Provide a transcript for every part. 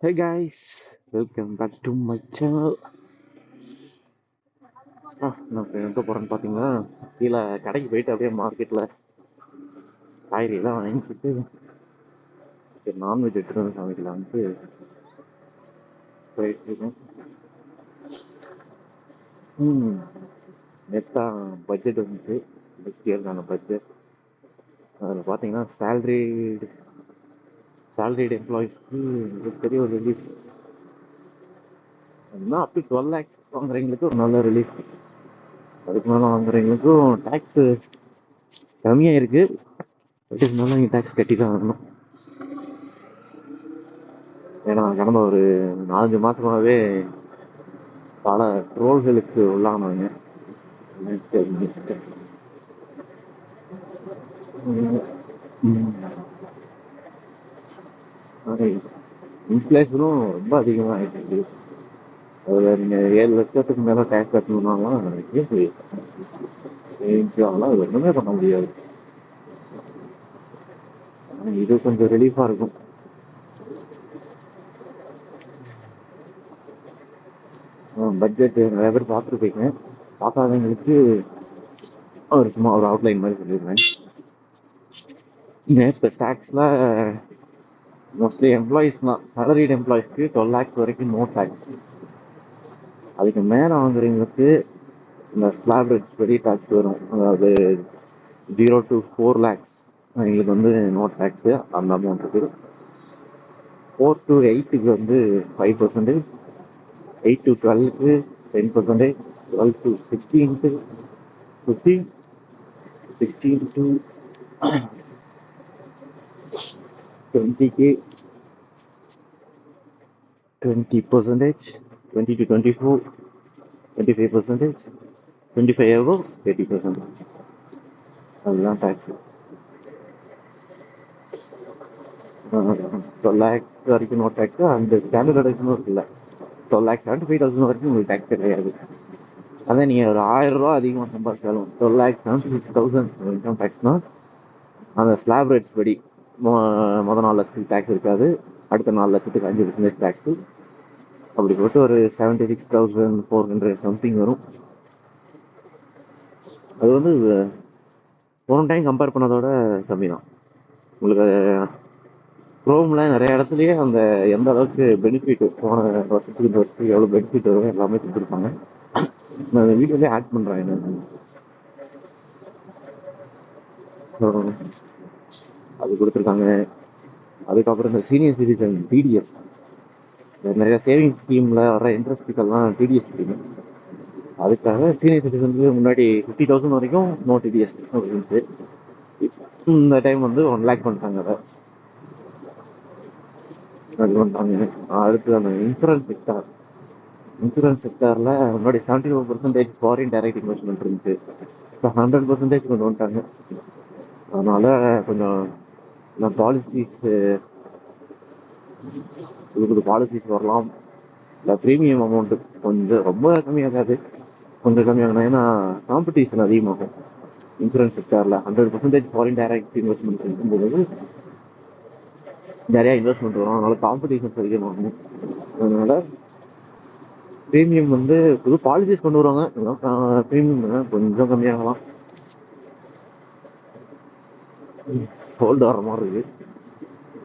Hey guys, welcome back to my channel. நான் இப்போ எங்கே போகிறேன்னு பார்த்தீங்கன்னா கீழே கடைக்கு போயிட்டு அப்படியே மார்க்கெட்டில் காய்கறிலாம் வாங்கிட்டு சரி நான்வெஜ் எடுத்துகிட்டு வந்து சமைக்கலான்ட்டு போயிட்டுருக்கேன். நேற்று பட்ஜெட் வந்துச்சு, நெக்ஸ்ட் இயர்க்கான பட்ஜெட். அதில் பார்த்தீங்கன்னா சேலரிடு எம்ப்ளாயீஸ்க்கு பெரிய ஒரு ரிலீஃப். அதுனா அப்படி 12 lakhs வாங்குறவங்களுக்கு ஒரு நல்ல ரிலீஃப். அதுக்கு மேலே வாங்குறவங்களுக்கும் டேக்ஸு கம்மியாக இருக்குது, பட் இருந்தாலும் நீங்கள் டேக்ஸ் கட்டி தான் வரணும். ஏன்னா கடந்த ஒரு 4-5 மாதமாகவே பல ட்ரோல்களுக்கு உள்ளானாங்க. இன்ஃப்ளேஷனும் ரொம்ப அதிகமாக ஆகிட்டு. அதில் நீங்கள் 7 லட்சத்துக்கு மேலே டேக்ஸ் கட்டணும்னாலாம் அது ஒன்றுமே பண்ண முடியாது. இது கொஞ்சம் ரிலீஃபாக இருக்கும். பட்ஜெட் நிறைய பேர் பார்த்துருப்பீங்க, பார்க்காதவங்களுக்கு சும்மா ஒரு அவுட்லைன் மாதிரி சொல்லிடுறேன். இப்போ டேக்ஸில் மோஸ்ட்லி எம்ப்ளாயீஸ்லாம் சேலரிடு எம்ப்ளாயீஸ்க்கு 12 lakhs வரைக்கும் நோ டேக்ஸ். அதுக்கு மேலே வாங்குறவங்களுக்கு இந்த ஸ்லாப் ரேட்ஸ் படி டேக்ஸ் வரும். அதாவது 0 to 4 lakhs எங்களுக்கு வந்து நோ டேக்ஸு அந்த அமௌண்ட் இருக்குது. 4 to 8க்கு வந்து 5%, 8 to 12க்கு 10%, 12 to 16க்கு 15, 16 to 20க்கு 20%, 20 to 24 25%, 25 above 30%. அதுதான் டேக்ஸு. 12 lakhs வரைக்கும் நோ டேக்ஸு. அந்த ஸ்டாண்டர்ட் டிடக்ஷனும் இருக்குல்ல, 12,75,000 வரைக்கும் உங்களுக்கு டேக்ஸ் கிடையாது. அதே நீங்கள் ஒரு 1000 ரூபா அதிகமாக சம்பாதிச்சாலும் 12,76,000 இன்கம் டேக்ஸ்னா அந்த ஸ்லாப் ரேட்ஸ் படி மொதல் 4 லட்சத்துக்கு டேக்ஸ் இருக்காது, அடுத்த 4 லட்சத்துக்கு 5% டேக்ஸு. அப்படி போட்டு ஒரு 76,400 சம்திங் வரும். அது வந்து போன டைம் கம்பேர் பண்ணதோட கம்மி தான். உங்களுக்கு க்ரோமில் நிறைய இடத்துலையே அந்த எந்த அளவுக்கு பெனிஃபிட் போன வருஷத்துக்கு இந்த வருஷத்துக்கு எவ்வளோ பெனிஃபிட் வரும் எல்லாமே கொடுத்துருப்பாங்க. நான் இந்த வீடியோலேயே ஆட் பண்ணுறேன் என்ன அது கொடுத்துருக்காங்க. அதுக்கப்புறம் இந்த சீனியர் சிட்டிசன் டிடிஎஸ், நிறைய சேவிங் ஸ்கீமில் வர இன்ட்ரெஸ்ட்டுக்கெல்லாம் டிடிஎஸ் ஸ்கீம். அதுக்காக சீனியர் சிட்டிசனுக்கு முன்னாடி 50,000 வரைக்கும் நோ டிடிஎஸ் இருந்துச்சு. இந்த டைம் வந்து 1 lakh பண்ணிட்டாங்க. அது பண்ணிட்டாங்க. அடுத்து அந்த இன்சூரன்ஸ் செக்டாரில் முன்னாடி 74% ஃபாரின் டைரக்ட் இன்வெஸ்ட்மெண்ட் இருந்துச்சு, இப்போ 100% கொண்டு வந்துட்டாங்க. அதனால கொஞ்சம் பாலிசிஸ் வரலாம். இல்லை ப்ரீமியம் அமௌண்ட்டு கொஞ்சம் ரொம்ப கம்மியாகாது, கொஞ்சம் கம்மியாகணும். ஏன்னா காம்படிஷன் அதிகமாகும் இன்சூரன்ஸ் செக்டாரில். 100% ஃபாரின் டைரக்ட் இன்வெஸ்ட்மெண்ட் இருக்கும்போது நிறையா இன்வெஸ்ட்மெண்ட் வரும், அதனால காம்படிஷன்ஸ் அதிகமாகும். அதனால ப்ரீமியம் வந்து புது பாலிசிஸ் கொண்டு வருவாங்க, ப்ரீமியம் கொஞ்சம் கம்மியாகலாம். ஹோல்டு வர மாதிரி இருக்கு.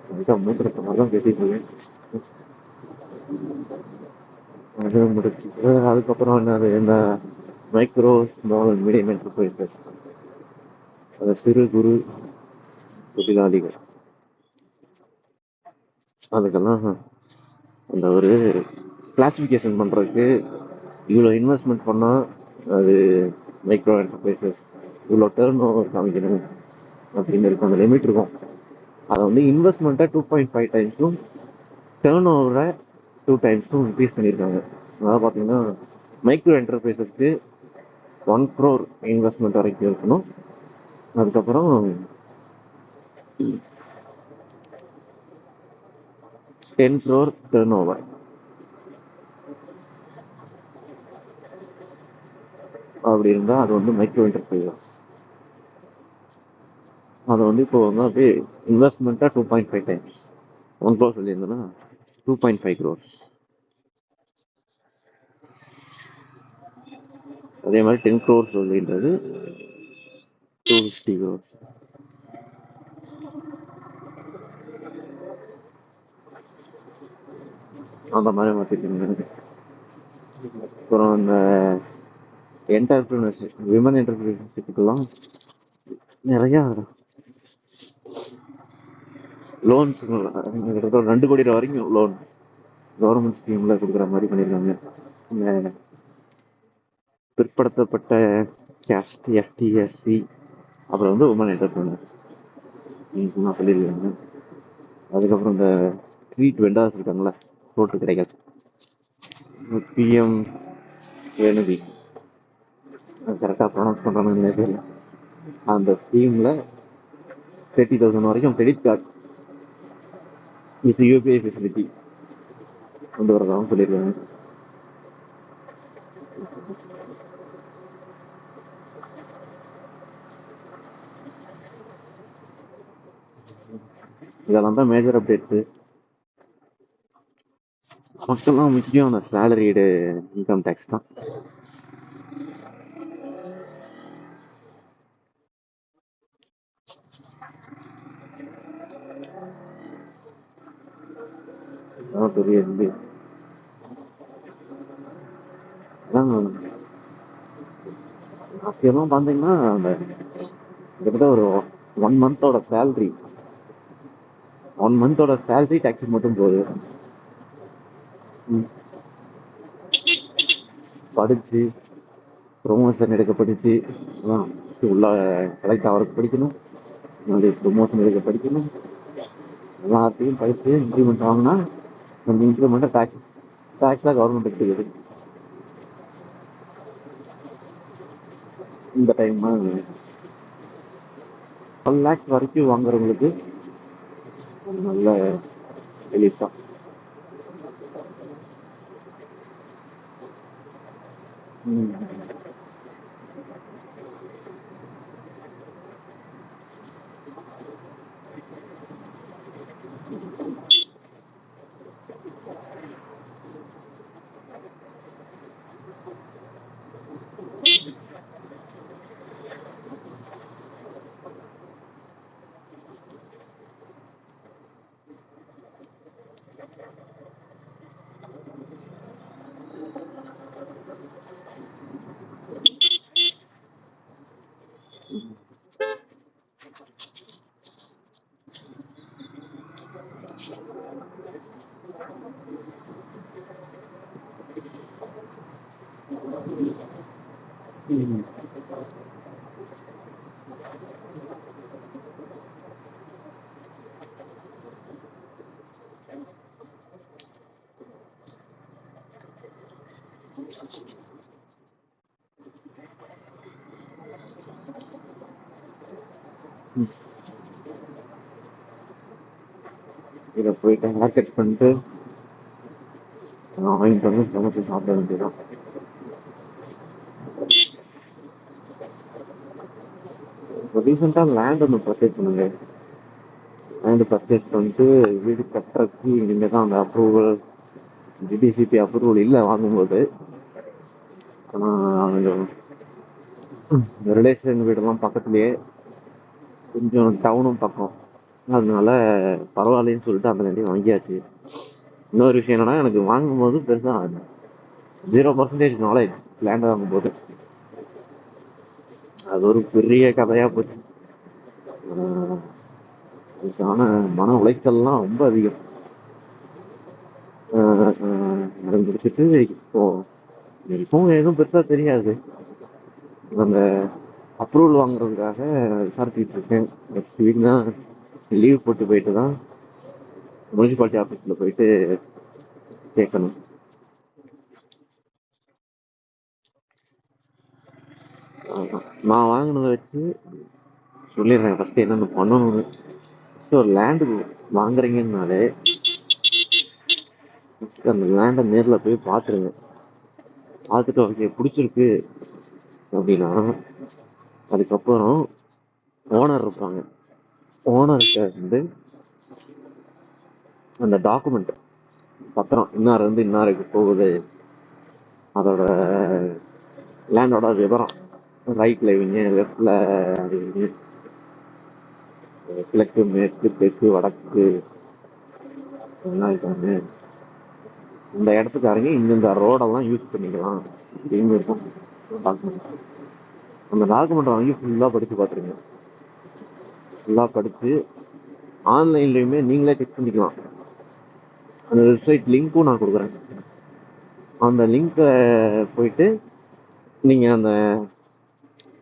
அதுதான் மூத்த மாதிரி தான் பேசிட்டு இருக்கேன். அது முடிச்சு அதுக்கப்புறம் என்னது, இந்த மைக்ரோ ஸ்மால் மீடியம் என்டர்பிரைசஸ், அந்த சிறு குறு தொழிலாளிகள், அதுக்கெல்லாம் அந்த ஒரு கிளாசிஃபிகேஷன் பண்ணுறதுக்கு இவ்வளோ இன்வெஸ்ட்மெண்ட் பண்ணால் அது மைக்ரோ என்டர்பிரைசஸ், இவ்வளோ டர்ன் ஓவர் காமிக்கணும் அப்படின்னு இருக்கும், அந்த லிமிட் இருக்கும். அதை வந்து இன்வெஸ்ட்மெண்ட்டை 2.5 times டேர்ன் ஓவரை 2 times இன்க்ரீஸ் பண்ணியிருக்காங்க. அதாவது பார்த்தீங்கன்னா மைக்ரோ என்டர்பிரைசஸ்க்கு 1 crore இன்வெஸ்ட்மெண்ட் வரைக்கும் இருக்கணும். அதுக்கப்புறம் 10 crore டேர்ன் ஓவர் அப்படி இருந்தால் அது வந்து மைக்ரோ என்டர்பிரைசஸ். அதை வந்து இப்போ வந்து அப்படியே இன்வெஸ்ட்மெண்ட்டாக 2.5 times 1 crore சொல்லியிருந்தேன்னா 2.5 crores. அதே மாதிரி 10 crores சொல்லின்றது 250 crores. அந்த மாதிரி மாற்றிட்டு அப்புறம் அந்த என்டர்பிரினர்ஷிப், விமன் என்டர்பிரினர்ஷிப்புக்கெல்லாம் நிறையா லோன்ஸ் கிட்டத்தட்ட 2 கோடி ரூபா வரைக்கும் லோன் கவர்மெண்ட் ஸ்கீம்ல கொடுக்குற மாதிரி பண்ணியிருக்காங்க. இந்த பிற்படுத்தப்பட்ட கேஸ்ட், எஸ்டி, எஸ்சி, அப்புறம் வந்து உமன் என்டர்பிரினர்ஸ் நான் சொல்லியிருக்காங்க. அதுக்கப்புறம் இந்த ஸ்ட்ரீட் வெண்டார்ஸ் இருக்காங்களா, ரோட்டு கடைகள், பிஎம் ஸ்வநிதி, கரெக்டாக ப்ரொனவுன்ஸ் பண்ணுறாங்கன்னு தெரியல, அந்த ஸ்கீமில் 30,000 வரைக்கும் credit card with UPI facility கொண்டு வரதாகவும் சொல்லியிருக்காங்க. இதெல்லாம் தான் மேஜர் அப்டேட்ஸு. நமக்கெல்லாம் முக்கியம் அந்த சேலரிடு இன்கம் டேக்ஸ் தான். பெரிய இது ஆஸ்தியெல்லாம் பார்த்தீங்கன்னா அந்த கிட்டத்தட்ட ஒரு 1 மந்தோட சேலரி, 1 மந்தோட சேலரி டேக்ஸுக்கு மட்டும் போகுது. படிச்சு ப்ரொமோஷன் எடுக்க படிச்சு உள்ள செலக்ட் ஆகிறதுக்கு படிக்கணும், ப்ரொமோஷன் எடுக்க படிக்கணும், எல்லாத்தையும் படித்து இன்க்ரிமெண்ட் வாங்கினா அந்த இன்க்ரிமெண்ட்டை டேக்ஸாக கவர்மெண்ட் எடுத்துக்குது. இந்த டைம் 12 lakhs வரைக்கும் வாங்குறவங்களுக்கு நல்ல ரிலீஃப் தான். இதை போயிட்டு ஹேர் கட் பண்ணிட்டு வாங்கிட்டு வந்து சமைச்சு சாப்பிட வேண்டியதான். ரீசெண்டாக லேண்ட் ஒன்று பர்ச்சேஸ் பண்ணுங்க. லேண்டு பர்ச்சேஸ் பண்ணிட்டு வீடு கட்டுறதுக்கு இங்கே தான் அந்த அப்ரூவல், டிடிசிபி அப்ரூவல் இல்லை வாங்கும்போது. ஆனால் ரிலேஷன் வீடெல்லாம் பக்கத்துலேயே, கொஞ்சம் டவுனும் பக்கம், அதனால பரவாயில்லன்னு சொல்லிட்டு அந்த லேண்டையும் வாங்கியாச்சு. இன்னொரு விஷயம் என்னன்னா, எனக்கு வாங்கும்போது பெருசாக 0% நாலேஜ் லேண்ட் வாங்கும்போது. அது ஒரு பெரிய கதையாக போச்சு. அதுக்கான மன உளைச்சல்லாம் ரொம்ப அதிகம். அதை முடிச்சுட்டு இப்போவும் எதுவும் பெருசாக தெரியாது. அந்த அப்ரூவல் வாங்குறதுக்காக விசாரிச்சுட்டு இருக்கேன். நெக்ஸ்ட் வீக் தான் லீவ் போட்டு போயிட்டு தான் முனிசிபாலிட்டி ஆஃபீஸில் போயிட்டு கேட்கணும். நான் வாங்கினதை வச்சு சொல்லிடுறேன் ஃபஸ்ட்டு என்னென்ன பண்ணணும்னு. ஃபஸ்ட்டு ஒரு லேண்டு வாங்குறீங்கன்னாலே ஃபஸ்ட்டு அந்த லேண்டை நேரில் போய் பார்த்துருங்க. பார்த்துட்டு ஓகே பிடிச்சிருக்கு அப்படின்னா அதுக்கப்புறம் ஓனர் இருப்பாங்க, ஓனர்கிட்ட வந்து அந்த டாக்குமெண்ட் பத்திரம் இன்னார் இன்னாருக்கு போகுது, அதோட லேண்டோட விவரம், ரைட்ல இவங்க, லெஃப்ட்ல இவங்க, கிழக்கு மேற்கு தெற்கு வடக்கு எல்லாம் இருக்காங்க, இந்த இடத்துக்காரங்க இந்த ரோடெல்லாம் யூஸ் பண்ணிக்கலாம் அப்படின்னு இருக்கும் டாக்குமெண்ட். அந்த டாக்குமெண்ட் வாங்கி ஃபுல்லாக படித்து பார்த்துருங்க. ஃபுல்லாக படித்து ஆன்லைன்லேயுமே நீங்களே செக் பண்ணிக்கலாம். அந்த வெப்சைட் லிங்க்கும் நான் கொடுக்குறேன். அந்த லிங்க்கை போயிட்டு நீங்கள் அந்த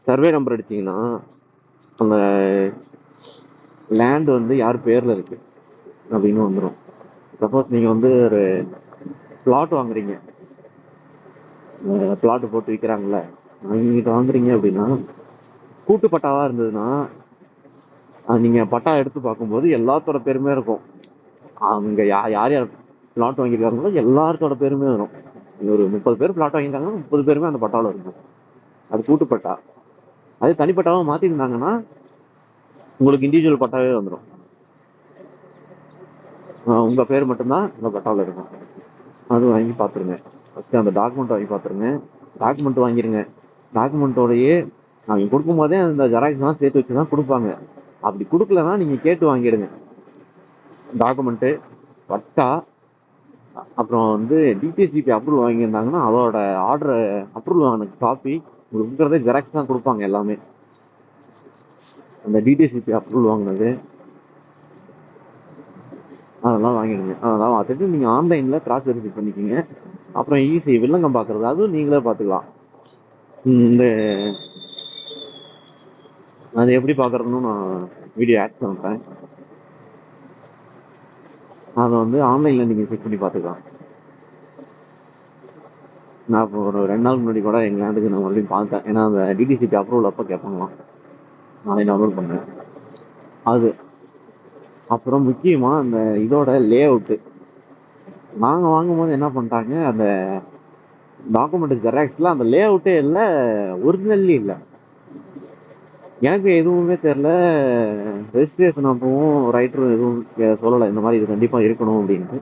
சர்வே நம்பர் அடிச்சிங்கன்னா அந்த லேண்ட் வந்து யார் பேரில் இருக்கு அப்படின்னு வந்துடும். சப்போஸ் நீங்கள் வந்து ஒரு பிளாட் வாங்குறீங்க, பிளாட் போட்டு விற்கிறாங்கல்ல, நீங்கிட்ட வாங்குறீங்க அப்படின்னா கூட்டு பட்டாவாக இருந்ததுன்னா நீங்கள் பட்டா எடுத்து பார்க்கும்போது எல்லாத்தோட பேருமே இருக்கும். அங்கே யார் யார் பிளாட் வாங்கியிருக்காங்களோ எல்லாத்தோட பேருமே வரும். ஒரு 30 பேர் பிளாட் வாங்கியிருக்காங்கன்னா 30 பேருமே அந்த பட்டாவில் இருக்கும். அது கூட்டுப்பட்டா. அது தனிப்பட்டாவாக மாற்றிருந்தாங்கன்னா உங்களுக்கு இண்டிவிஜுவல் பட்டாவே வந்துடும். உங்கள் பேர் மட்டும்தான் அந்த பட்டாவில் இருக்கும். அது வாங்கி பார்த்துருங்க. ஃபஸ்ட்டு அந்த டாக்குமெண்ட் வாங்கி பார்த்துருங்க. டாக்குமெண்ட் வாங்கிடுங்க. டாக்குமெண்ட்டோடையே அவங்க கொடுக்கும்போதே அந்த ஜெராக்ஸ்லாம் சேர்த்து வச்சு தான் கொடுப்பாங்க. அப்படி கொடுக்கலன்னா நீங்கள் கேட்டு வாங்கிடுங்க. டாக்குமெண்ட்டு, பட்டா, அப்புறம் வந்து டிடிசிபி அப்ரூவல் வாங்கியிருந்தாங்கன்னா அதோட ஆர்டர் அப்ரூவல் ஆன காப்பி உங்களுக்கு இருக்கிறதே ஜெராக்ஸ் தான் கொடுப்பாங்க எல்லாமே. அந்த டிடிசிபி அப்ரூவல் வாங்கினது அதெல்லாம் வாங்கிடுங்க. அதெல்லாம் பார்த்துட்டு நீங்கள் ஆன்லைனில் கிராஸ் வெரிஃபை பண்ணிக்கிங்க. அப்புறம் ஈஸி வில்லங்கம் பார்க்குறது, அதுவும் நீங்களே பார்த்துக்கலாம். இந்த அது எப்படி பார்க்குறதுன்னு நான் வீடியோ ஆட் பண்ணுறேன். அதை வந்து ஆன்லைனில் நீங்கள் செக் பண்ணி பார்த்துக்கலாம். நான் இப்போ ஒரு 2 நாள் முன்னாடி கூட எங்கள் லேண்டுக்கு நான் மறுபடியும் பார்த்தேன். ஏன்னா அந்த டிடிசிபி அப்ரூவல் அப்போ கேட்பாங்களாம். நானே டவுன்லோட் பண்ணேன் அது. அப்புறம் முக்கியமாக அந்த இதோட லே அவுட்டு நாங்கள் வாங்கும்போது என்ன பண்ணிட்டாங்க, அந்த டாக்குமெண்ட் ஜெராக்ஸில் அந்த லே அவுட்டே இல்லை, ஒரிஜினல்லே இல்லை. எனக்கு எதுவுமே தெரில. ரெஜிஸ்ட்ரேஷன் அப்பவும் ரைட்டரும் எதுவும் சொல்லலை இந்த மாதிரி இது கண்டிப்பாக இருக்கணும் அப்படின்ட்டு.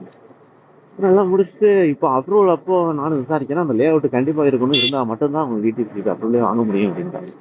நல்லா முடிச்சுட்டு இப்போ அப்ரூவல் அப்போ நானும் விசாரிக்கிறேன், அந்த லே அவுட் கண்டிப்பாக இருக்கணும், இருந்தால் மட்டும்தான் அவங்க டிடிசிபி அப்ரூவலே வாங்க முடியும் அப்படின்ட்டாங்க.